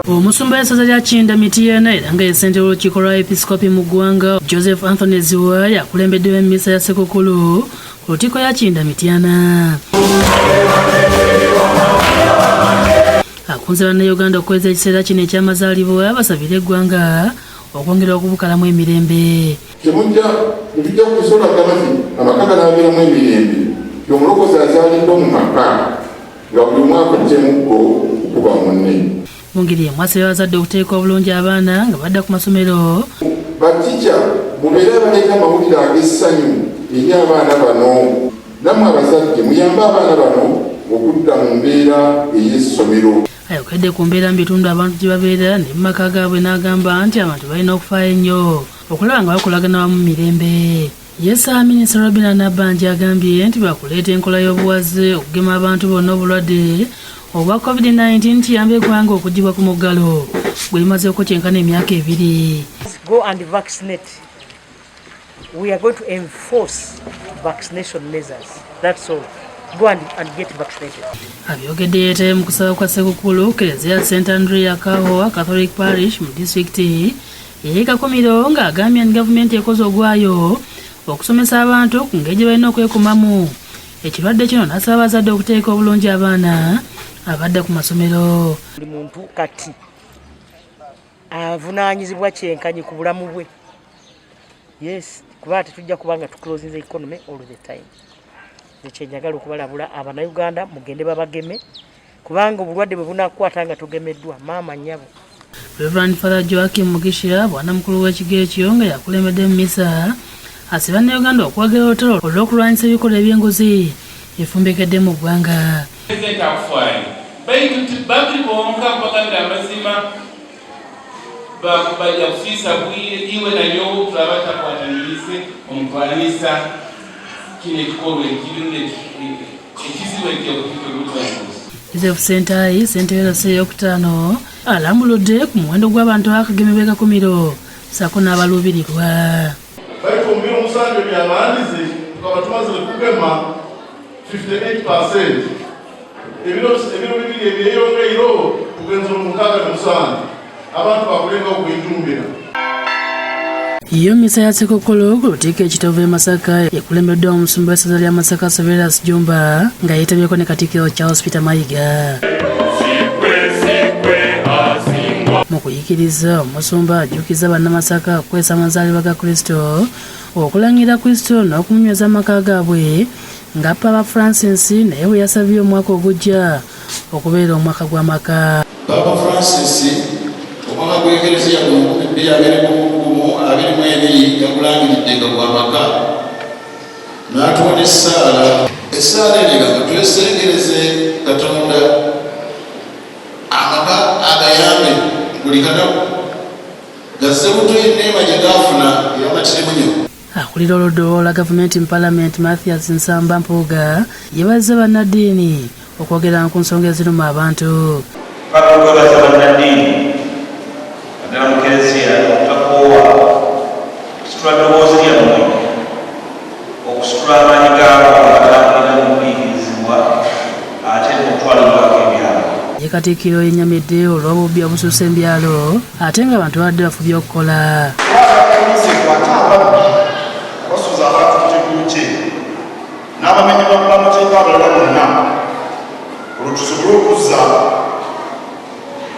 Omusumba w'essaza lya Kinda Mityana era nga ye ssentebe w'olukiiko lwa episkopi mu ggwanga Joseph Anthony Ziwa yakulembeddewo emmisa ya ssekukkulu ku lukiiko ya Kinda Mityana. Akunze bannayuganda okukweza ekiseera kino eky'amazaalibwa basabira eggwanga okwongera okubukalamu emirembe. Tujja kusobola nti amaka ganaabeeramu emirembe omulokozi azaaliddwa mu maka nga buli mwaka ttemukko okuba munne. Mu ngeri emu asabye abazadde okuteeka obulungi abaana nga badda ku masomero. Batica mubeere baleeta amawulire ag'essanyu eri abaana bano. Nammwe abazadde muyambe abaana bano okudda mu mbeera ey'essomero. Ayokedde ku mbeera mu bitundu abantu gye babeera ne mu maka gaabwe n'agamba nti abantu balina okufaayo ennyo okulaba nga bakolagana wamu mu mirembe. Yesa Minisita Robina Nabbanja agambye nti bakuleeta enkola y'obuwaze okugema abantu bonna obulwadde obwa COVID-19 kiyambe eggwanga okuggibwa ku muggalo bwe limaze okukyenkana emyaka 2. Go and vaccinate. We are going to enforce vaccination measures. That's all. Go and get vaccinated. Abyogedde yeetaye mu kusaba kwa ssekukkulu Kereziya St Andrea Kahowa Catholic Parish mu disitulikiti y'e Kakumiro ng'agambye nti gavumenti ekoze ogwayo okusomesa abantu ku ngeri gye balina okwekumamu ekirwadde kino n'asaba abazadde okuteeka obulungi abaana abadda ku masomero. Buli muntu kati avunaanyizibwa kyenkanyi ku bulamu bwe. Yes, kuba tetujja kubanga tuclosinze economy all the time. Ekyenjagala okubalabula Abannayuganda mugende babageme kubanga obulwadde bwe bunakukwata nga tugemeddwa maama nnyabo. Reverend Father Joakim Mugisha bwana mukulu w'ekigo ekyo nga yakulembedde mu misa asiba Bannayuganda okwogera olutalo olw'okulwanyisa ebikolwa eby'enguzi efumbekedde mu ggwanga. Babiri bonka bagambira amazima bajja kufiisa bwire iwe nayo tulaba takwatanyirize omutwalisa kino ekikolwa ekizibu ekyokukikolwa. Joseph Sentayi ssentebe w'essasi ey'okutaano alambuludde ku muwendo gw'abantu abakagemebwa e Kakumiro ssaako n'abaluubirirwa. Baitumbira omusango ebyabandize tukaba tumaze okugema 58%. Ebiro bibiri ebyeyongeiro tugenza 67 abantu bakulenga okuyitumbira. Iyo misa ya ssekukkulu ku lukiiko ekitovu e Masaka ekulembeddwa omusumba w'essaza lya Masaka Severus Jumba nga yeetabyeko ne Katikkiro Charles Peter Mayiga. Mu kuyikiriza omusumba ajjukiza bannamasaka okukwesa amazaalibwa ga Kristo okulangira Kristo n'okumunyweza amaka gaabwe nga Papa Francis naye bwe yasabye omwaka ogujja okubeera omwaka gw'amaka. Papa Francis omwaka gw'Eklezia mu 2022 yagulangiridde nga gw'amaka n'atuwa n'essaala. Essaala erega nga twesengereze Katonda amaka agayambe buli kanaku gazze buto enneema gye gaafuna eyamatirimu nnyo. Akulira oludda lwa gavumenti mu Parliament Mathias Nsamba Mpuuga yeebazza bannaddiini okwogera ku nsonga eziruma abantu. Bakwebaza bannaddiini naddala mu Kereziya obutakoowa okusitula ddoboozi lyammwe okusitula amaanyi gaabo agalangirira mu kuyigirizibwa ate n'okutwalibwako ebyalo. Ye Katikkiro yennyamidde olw'obubbi obusuusa embyalo ate nga abantu babadde bafubye okukola. Basuuza abantu ku kiggulu kye n'abamenyi b'amateeka abalala bonna olwo tusobole okuzza